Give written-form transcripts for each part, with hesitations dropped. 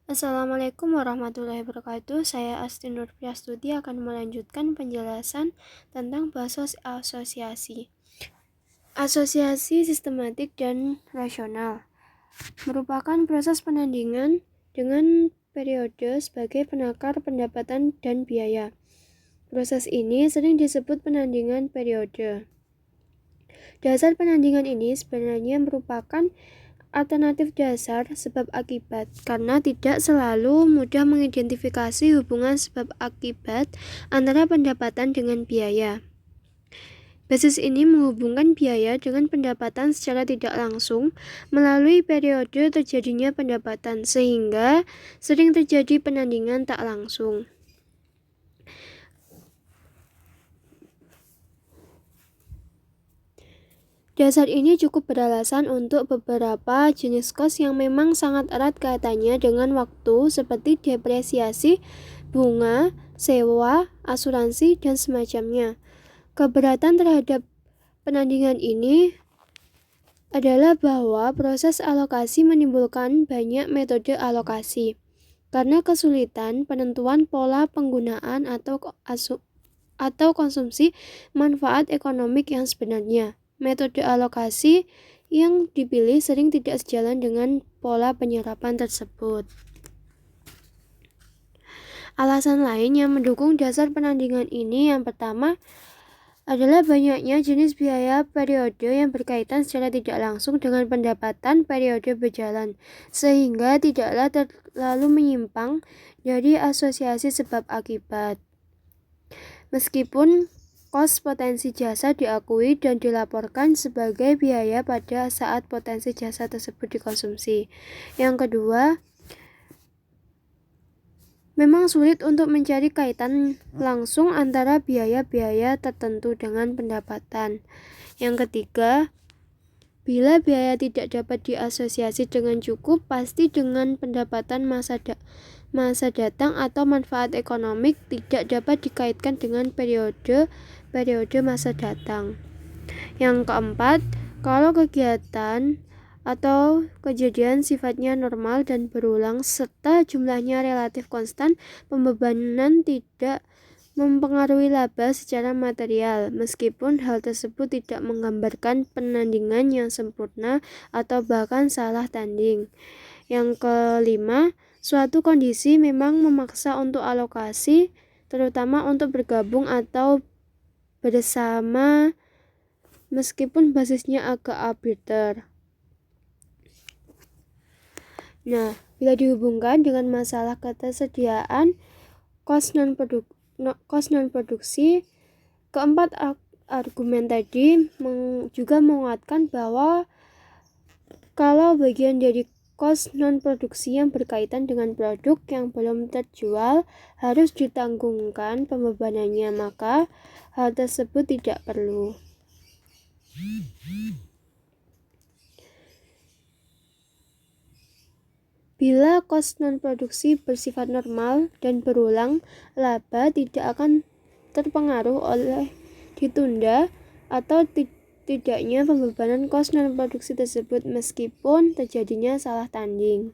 Assalamualaikum warahmatullahi wabarakatuh. Saya Astin Nur Priastuti akan melanjutkan penjelasan tentang bahasa asosiasi. Asosiasi sistematik dan rasional merupakan proses penandingan dengan periode sebagai penakar pendapatan dan biaya. Proses ini sering disebut penandingan periode. Dasar penandingan ini sebenarnya merupakan alternatif dasar sebab akibat, karena tidak selalu mudah mengidentifikasi hubungan sebab akibat antara pendapatan dengan biaya. Basis ini menghubungkan biaya dengan pendapatan secara tidak langsung melalui periode terjadinya pendapatan, sehingga sering terjadi penandingan tak langsung. Dasar ini cukup beralasan untuk beberapa jenis kos yang memang sangat erat kaitannya dengan waktu, seperti depresiasi, bunga, sewa, asuransi, dan semacamnya. Keberatan terhadap penandingan ini adalah bahwa proses alokasi menimbulkan banyak metode alokasi, karena kesulitan penentuan pola penggunaan atau konsumsi manfaat ekonomik yang sebenarnya. Metode alokasi yang dipilih sering tidak sejalan dengan pola penyerapan tersebut. Alasan lain yang mendukung dasar penandingan ini yang pertama adalah banyaknya jenis biaya periode yang berkaitan secara tidak langsung dengan pendapatan periode berjalan, sehingga tidaklah terlalu menyimpang dari asosiasi sebab akibat. Meskipun kos potensi jasa diakui dan dilaporkan sebagai biaya pada saat potensi jasa tersebut dikonsumsi. Yang kedua, memang sulit untuk mencari kaitan langsung antara biaya-biaya tertentu dengan pendapatan. Yang ketiga, bila biaya tidak dapat diasosiasi dengan cukup pasti dengan pendapatan masa datang atau manfaat ekonomik tidak dapat dikaitkan dengan periode masa datang. Yang keempat, kalau kegiatan atau kejadian sifatnya normal dan berulang serta jumlahnya relatif konstan, pembebanan tidak mempengaruhi laba secara material, meskipun hal tersebut tidak menggambarkan penandingan yang sempurna atau bahkan salah tanding. Yang kelima, suatu kondisi memang memaksa untuk alokasi, terutama untuk bergabung atau bersama meskipun basisnya agak arbiter. Nah, bila dihubungkan dengan masalah ketersediaan kos non produksi, keempat argumen tadi juga menguatkan bahwa kalau bagian dari kos non produksi yang berkaitan dengan produk yang belum terjual harus ditanggungkan pembebanannya, maka hal tersebut tidak perlu. Bila kos non-produksi bersifat normal dan berulang, laba tidak akan terpengaruh oleh ditunda atau tidaknya pembebanan kos non-produksi tersebut meskipun terjadinya salah tanding.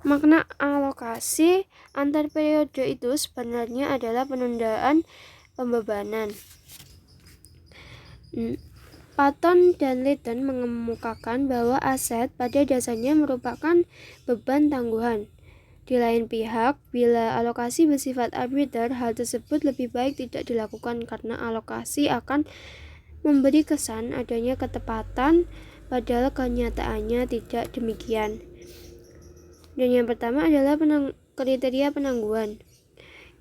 Makna alokasi antar periode itu sebenarnya adalah penundaan pembebanan. Patton dan Leighton mengemukakan bahwa aset pada dasarnya merupakan beban tangguhan. Di lain pihak, bila alokasi bersifat arbiter, hal tersebut lebih baik tidak dilakukan karena alokasi akan memberi kesan adanya ketepatan, padahal kenyataannya tidak demikian. Dan yang pertama adalah kriteria penangguhan.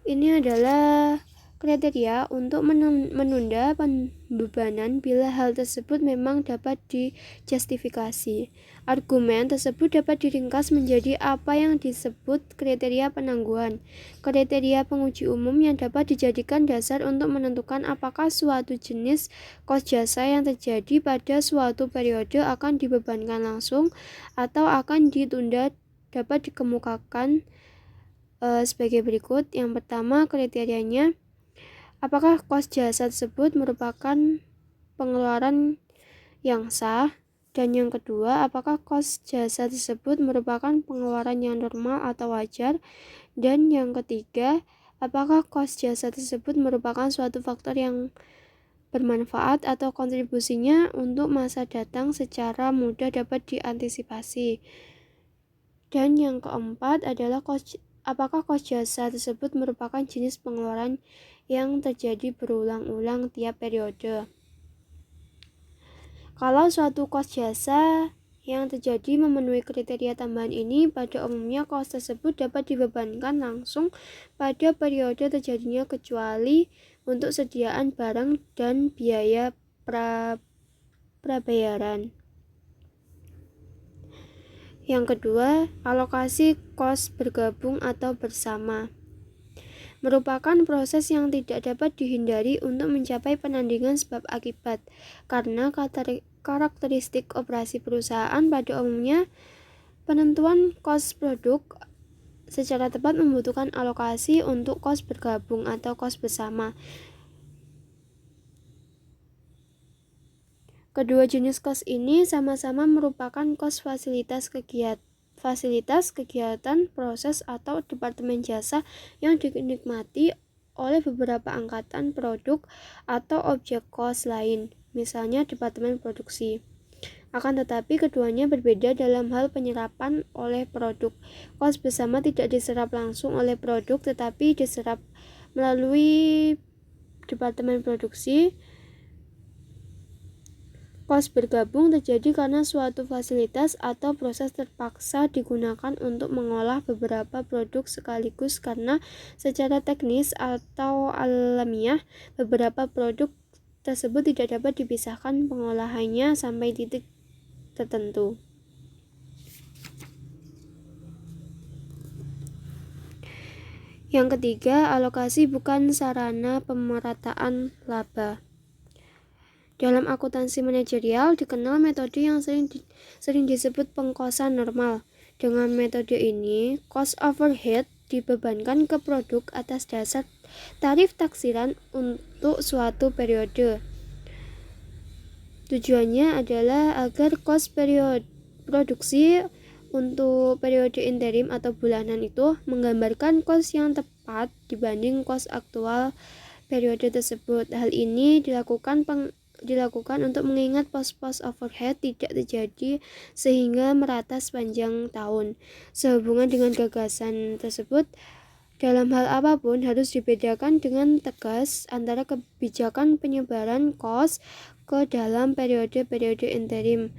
Ini adalah kriteria untuk menunda pembebanan bila hal tersebut memang dapat dijustifikasi. Argumen tersebut dapat diringkas menjadi apa yang disebut kriteria penangguhan. Kriteria penguji umum yang dapat dijadikan dasar untuk menentukan apakah suatu jenis kos jasa yang terjadi pada suatu periode akan dibebankan langsung atau akan ditunda dapat dikemukakan sebagai berikut. Yang pertama, kriterianya apakah kos jasa tersebut merupakan pengeluaran yang sah Dan yang kedua, apakah kos jasa tersebut merupakan pengeluaran yang normal atau wajar? Dan yang ketiga, apakah kos jasa tersebut merupakan suatu faktor yang bermanfaat atau kontribusinya untuk masa datang secara mudah dapat diantisipasi? Dan yang keempat adalah apakah kos jasa tersebut merupakan jenis pengeluaran yang terjadi berulang-ulang tiap periode? Kalau suatu kos jasa yang terjadi memenuhi kriteria tambahan ini, pada umumnya kos tersebut dapat dibebankan langsung pada periode terjadinya kecuali untuk sediaan barang dan biaya prabayaran. Yang kedua, alokasi kos bergabung atau bersama merupakan proses yang tidak dapat dihindari untuk mencapai penandingan sebab akibat, karena karakteristik operasi perusahaan pada umumnya penentuan kos produk secara tepat membutuhkan alokasi untuk kos bergabung atau kos bersama. Kedua jenis kos ini sama-sama merupakan kos fasilitas kegiatan, proses, atau departemen jasa yang dinikmati oleh beberapa angkatan produk atau objek kos lain, misalnya departemen produksi. Akan tetapi keduanya berbeda dalam hal penyerapan oleh produk. Kos bersama tidak diserap langsung oleh produk tetapi diserap melalui departemen produksi. Kos bergabung terjadi karena suatu fasilitas atau proses terpaksa digunakan untuk mengolah beberapa produk sekaligus karena secara teknis atau alamiah beberapa produk tersebut tidak dapat dipisahkan pengolahannya sampai titik tertentu. Yang ketiga, alokasi bukan sarana pemerataan laba. Dalam akuntansi manajerial dikenal metode yang sering disebut pengkosan normal. Dengan metode ini, cost overhead dibebankan ke produk atas dasar tarif taksiran untuk suatu periode. Tujuannya adalah agar kos produksi untuk periode interim atau bulanan itu menggambarkan kos yang tepat dibanding kos aktual periode tersebut. Hal ini dilakukan untuk mengingat pos-pos overhead tidak terjadi sehingga merata sepanjang tahun. Sehubungan dengan gagasan tersebut, dalam hal apapun harus dibedakan dengan tegas antara kebijakan penyebaran kos ke dalam periode-periode interim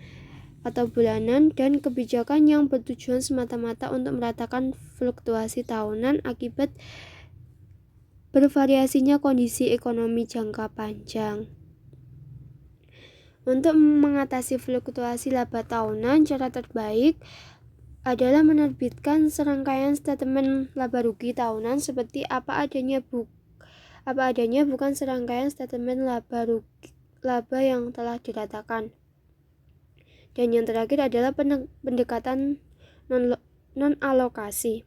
atau bulanan dan kebijakan yang bertujuan semata-mata untuk meratakan fluktuasi tahunan akibat bervariasinya kondisi ekonomi jangka panjang. Untuk mengatasi fluktuasi laba tahunan, cara terbaik adalah menerbitkan serangkaian statement laba rugi tahunan seperti apa adanya, bukan serangkaian statement laba yang telah diratakan. Dan yang terakhir adalah pendekatan non-alokasi.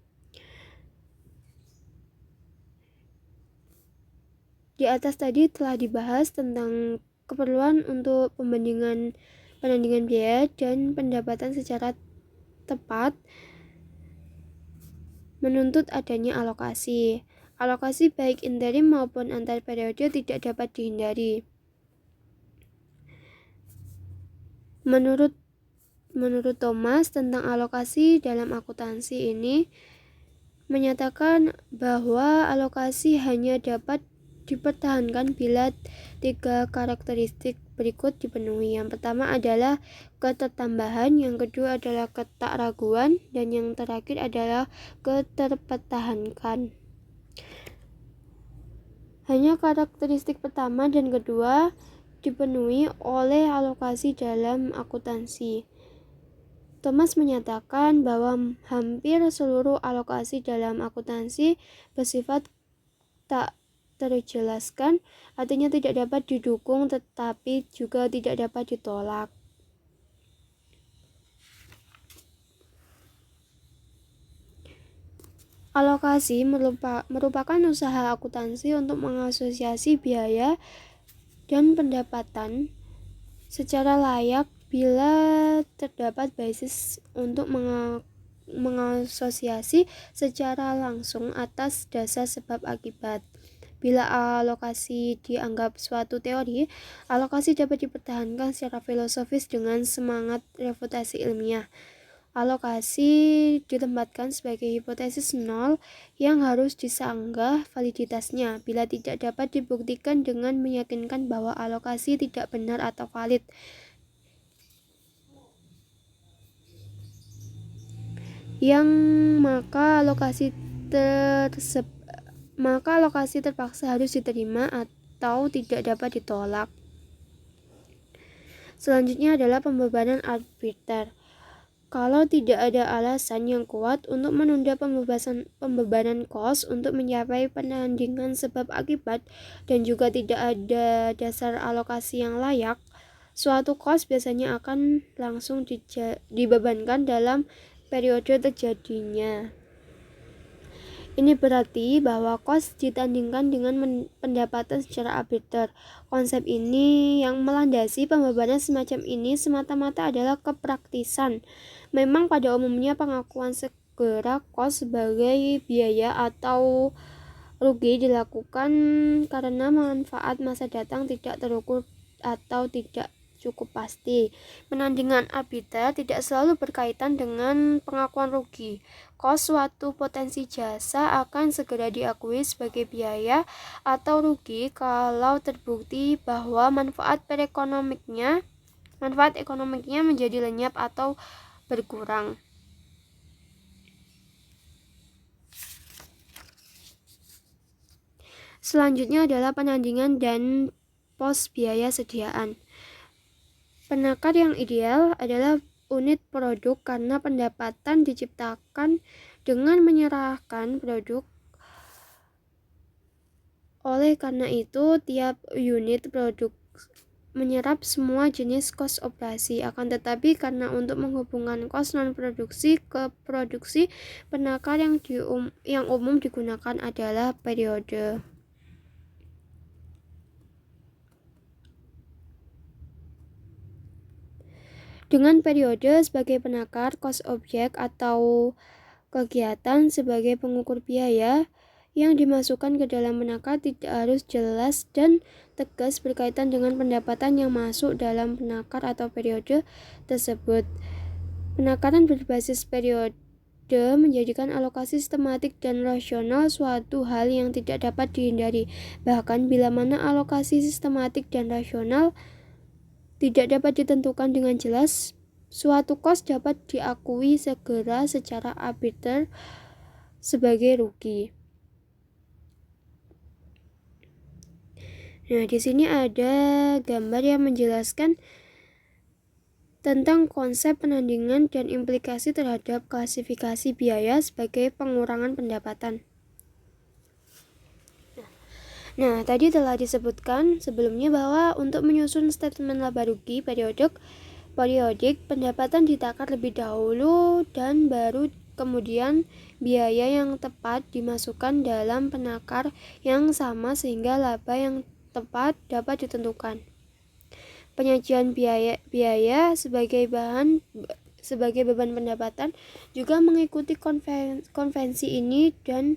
Di atas tadi telah dibahas tentang keperluan untuk penandingan biaya dan pendapatan secara tepat menuntut adanya alokasi. Alokasi baik interim maupun antar periode tidak dapat dihindari. Menurut Thomas tentang alokasi dalam akuntansi ini menyatakan bahwa alokasi hanya dapat dipertahankan bila 3 karakteristik berikut dipenuhi. Yang pertama adalah ketertambahan, yang kedua adalah ketakraguan, dan yang terakhir adalah keterpertahankan. Hanya karakteristik pertama dan kedua dipenuhi oleh alokasi dalam akuntansi. Thomas menyatakan bahwa hampir seluruh alokasi dalam akuntansi bersifat tak terjelaskan, artinya tidak dapat didukung tetapi juga tidak dapat ditolak. Alokasi merupakan usaha akuntansi untuk mengasosiasi biaya dan pendapatan secara layak bila terdapat basis untuk mengasosiasi secara langsung atas dasar sebab akibat. Bila alokasi dianggap suatu teori, alokasi dapat dipertahankan secara filosofis dengan semangat refutasi ilmiah. Alokasi ditempatkan sebagai hipotesis nol yang harus disanggah validitasnya bila tidak dapat dibuktikan dengan meyakinkan bahwa alokasi tidak benar atau valid. Maka alokasi terpaksa harus diterima atau tidak dapat ditolak. Selanjutnya adalah pembebanan arbiter. Kalau tidak ada alasan yang kuat untuk menunda pembebanan kos untuk mencapai penandingan sebab akibat dan juga tidak ada dasar alokasi yang layak, suatu kos biasanya akan langsung dibebankan dalam periode terjadinya. Ini berarti bahwa kos ditandingkan dengan pendapatan secara arbiter. Konsep ini yang melandasi pembebanan semacam ini semata-mata adalah kepraktisan. Memang pada umumnya pengakuan segera kos sebagai biaya atau rugi dilakukan karena manfaat masa datang tidak terukur atau tidak cukup pasti. Penandingan arbiter tidak selalu berkaitan dengan pengakuan rugi. Kos suatu potensi jasa akan segera diakui sebagai biaya atau rugi kalau terbukti bahwa manfaat ekonomiknya menjadi lenyap atau berkurang. Selanjutnya adalah penandingan dan pos biaya sediaan. Penakar yang ideal adalah unit produk karena pendapatan diciptakan dengan menyerahkan produk. Oleh karena itu, tiap unit produk menyerap semua jenis kos operasi. Akan tetapi karena untuk menghubungkan kos non-produksi ke produksi, penakar yang umum digunakan adalah periode. Dengan periode sebagai penakar, kos objek atau kegiatan sebagai pengukur biaya yang dimasukkan ke dalam penakar tidak harus jelas dan tegas berkaitan dengan pendapatan yang masuk dalam penakar atau periode tersebut. Penakaran berbasis periode menjadikan alokasi sistematik dan rasional suatu hal yang tidak dapat dihindari. Bahkan bila mana alokasi sistematik dan rasional tidak dapat ditentukan dengan jelas, suatu kos dapat diakui segera secara arbiter sebagai rugi. Nah, di sini ada gambar yang menjelaskan tentang konsep penandingan dan implikasi terhadap klasifikasi biaya sebagai pengurangan pendapatan. Nah, tadi telah disebutkan sebelumnya bahwa untuk menyusun statement laba rugi periodik, pendapatan ditakar lebih dahulu dan baru kemudian biaya yang tepat dimasukkan dalam penakar yang sama sehingga laba yang tepat dapat ditentukan. Penyajian biaya sebagai beban pendapatan juga mengikuti konvensi ini dan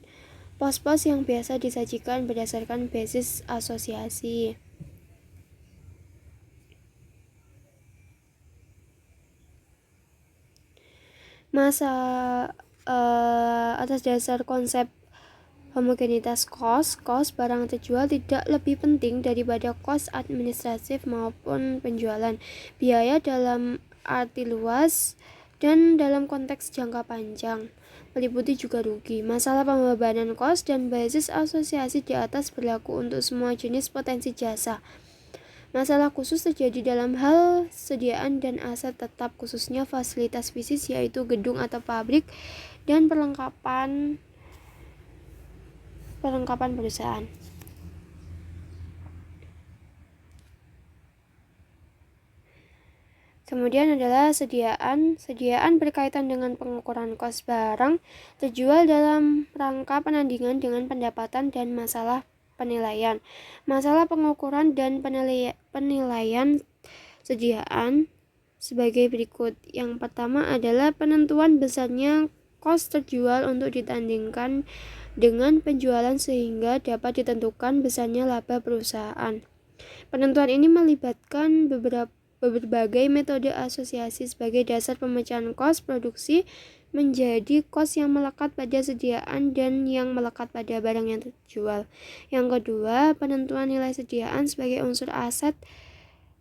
pos-pos yang biasa disajikan berdasarkan basis asosiasi. Atas dasar konsep homogenitas kos barang terjual tidak lebih penting daripada kos administratif maupun penjualan. Biaya dalam arti luas dan dalam konteks jangka panjang meliputi juga rugi. Masalah pembebanan kos dan basis asosiasi di atas berlaku untuk semua jenis potensi jasa. Masalah khusus terjadi dalam hal sediaan dan aset tetap, khususnya fasilitas fisik yaitu gedung atau pabrik dan perlengkapan perusahaan. Kemudian adalah sediaan berkaitan dengan pengukuran kos barang terjual dalam rangka penandingan dengan pendapatan dan masalah penilaian. Masalah pengukuran dan penilaian sebagai berikut. Yang pertama adalah penentuan besarnya kos terjual untuk ditandingkan dengan penjualan sehingga dapat ditentukan besarnya laba perusahaan. Penentuan ini melibatkan berbagai metode asosiasi sebagai dasar pemecahan kos produksi menjadi kos yang melekat pada sediaan dan yang melekat pada barang yang terjual. Yang kedua, penentuan nilai sediaan sebagai unsur aset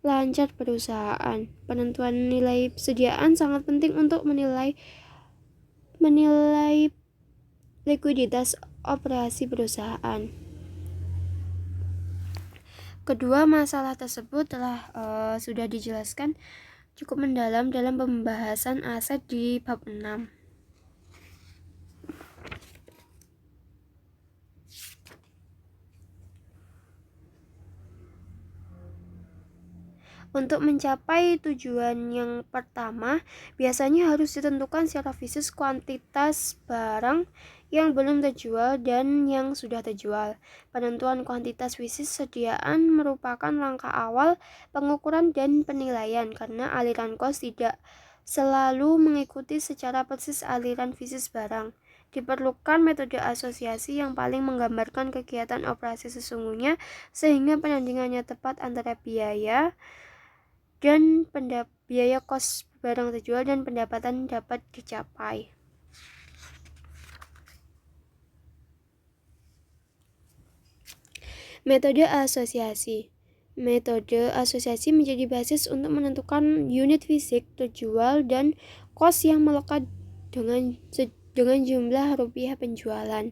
lancar perusahaan. Penentuan nilai sediaan sangat penting untuk menilai likuiditas operasi perusahaan. Kedua masalah tersebut telah sudah dijelaskan cukup mendalam dalam pembahasan aset di bab 6. Untuk mencapai tujuan yang pertama, biasanya harus ditentukan secara fisik kuantitas barang yang belum terjual dan yang sudah terjual. Penentuan kuantitas fisik sediaan merupakan langkah awal pengukuran dan penilaian karena aliran kos tidak selalu mengikuti secara persis aliran fisik barang. Diperlukan metode asosiasi yang paling menggambarkan kegiatan operasi sesungguhnya sehingga penandingannya tepat antara biaya kos barang terjual dan pendapatan dapat dicapai. Metode asosiasi. Metode asosiasi menjadi basis untuk menentukan unit fisik terjual dan kos yang melekat dengan jumlah rupiah penjualan.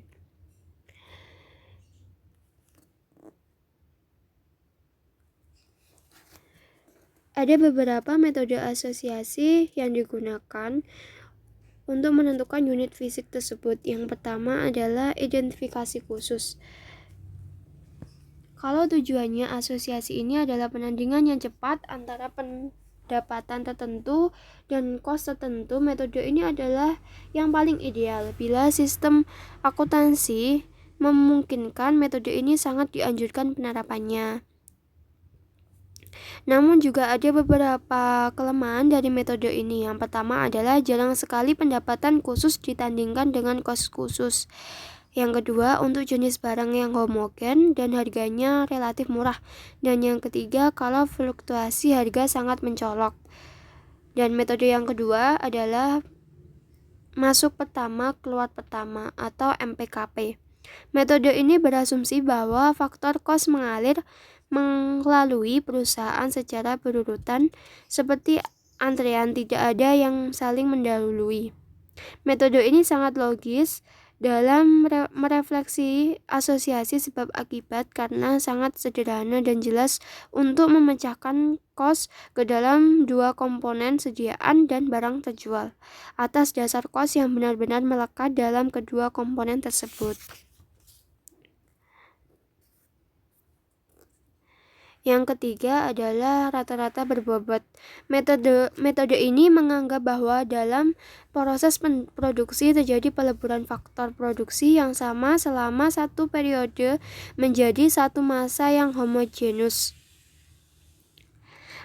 Ada beberapa metode asosiasi yang digunakan untuk menentukan unit fisik tersebut. Yang pertama adalah identifikasi khusus. Kalau tujuannya asosiasi ini adalah penandingan yang cepat antara pendapatan tertentu dan kos tertentu, metode ini adalah yang paling ideal. Bila sistem akuntansi memungkinkan, metode ini sangat dianjurkan penerapannya. Namun juga ada beberapa kelemahan dari metode ini. Yang pertama adalah jarang sekali pendapatan khusus ditandingkan dengan kos khusus. Yang kedua, untuk jenis barang yang homogen dan harganya relatif murah. Dan yang ketiga, kalau fluktuasi harga sangat mencolok. Dan metode yang kedua adalah masuk pertama, keluar pertama atau MPKP. Metode ini berasumsi bahwa faktor kos mengalir melalui perusahaan secara berurutan seperti antrean, tidak ada yang saling mendahului. Metode ini sangat logis dalam merefleksi asosiasi sebab akibat karena sangat sederhana dan jelas untuk memecahkan kos ke dalam dua komponen sediaan dan barang terjual atas dasar kos yang benar-benar melekat dalam kedua komponen tersebut. Yang ketiga adalah rata-rata berbobot. Metode ini menganggap bahwa dalam proses produksi terjadi peleburan faktor produksi yang sama selama satu periode menjadi satu massa yang homogenus.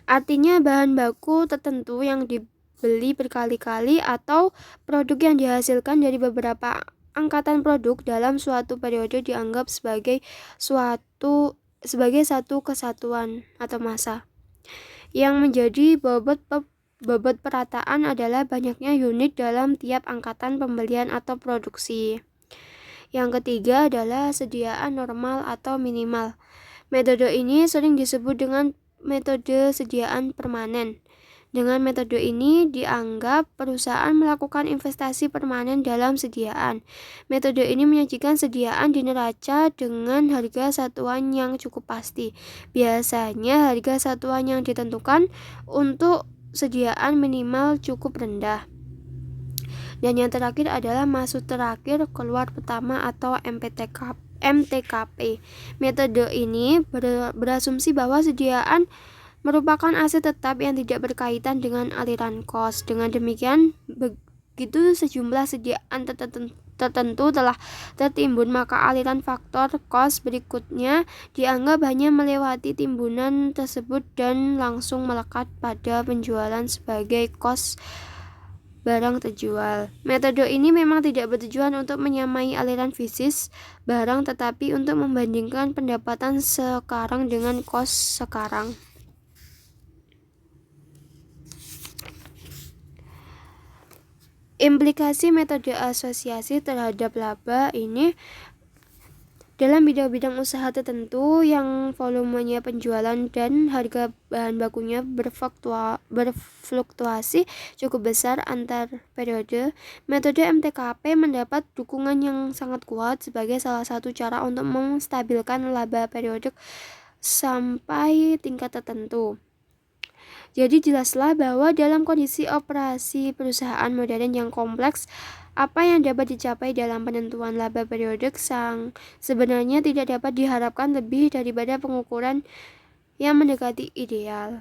Artinya bahan baku tertentu yang dibeli berkali-kali atau produk yang dihasilkan dari beberapa angkatan produk dalam suatu periode dianggap sebagai satu kesatuan atau massa. Yang menjadi bobot perataan adalah banyaknya unit dalam tiap angkatan pembelian atau produksi. Yang ketiga adalah sediaan normal atau minimal. Metode ini sering disebut dengan metode sediaan permanen. Dengan metode ini dianggap perusahaan melakukan investasi permanen dalam sediaan. Metode ini menyajikan sediaan di neraca dengan harga satuan yang cukup pasti. Biasanya harga satuan yang ditentukan untuk sediaan minimal cukup rendah. Dan yang terakhir adalah masuk terakhir, keluar pertama atau MTKP. Metode ini berasumsi bahwa sediaan merupakan aset tetap yang tidak berkaitan dengan aliran kos. Dengan demikian, begitu sejumlah sediaan tertentu telah tertimbun, maka aliran faktor cost berikutnya dianggap hanya melewati timbunan tersebut dan langsung melekat pada penjualan sebagai cost barang terjual. Metode ini memang tidak bertujuan untuk menyamai aliran fisik barang, tetapi untuk membandingkan pendapatan sekarang dengan cost sekarang. Implikasi metode asosiasi terhadap laba ini dalam bidang-bidang usaha tertentu yang volumenya penjualan dan harga bahan bakunya berfluktuasi cukup besar antar periode, metode MTKP mendapat dukungan yang sangat kuat sebagai salah satu cara untuk menstabilkan laba periodik sampai tingkat tertentu. Jadi jelaslah bahwa dalam kondisi operasi perusahaan modern yang kompleks, apa yang dapat dicapai dalam penentuan laba periodik sebenarnya tidak dapat diharapkan lebih daripada pengukuran yang mendekati ideal.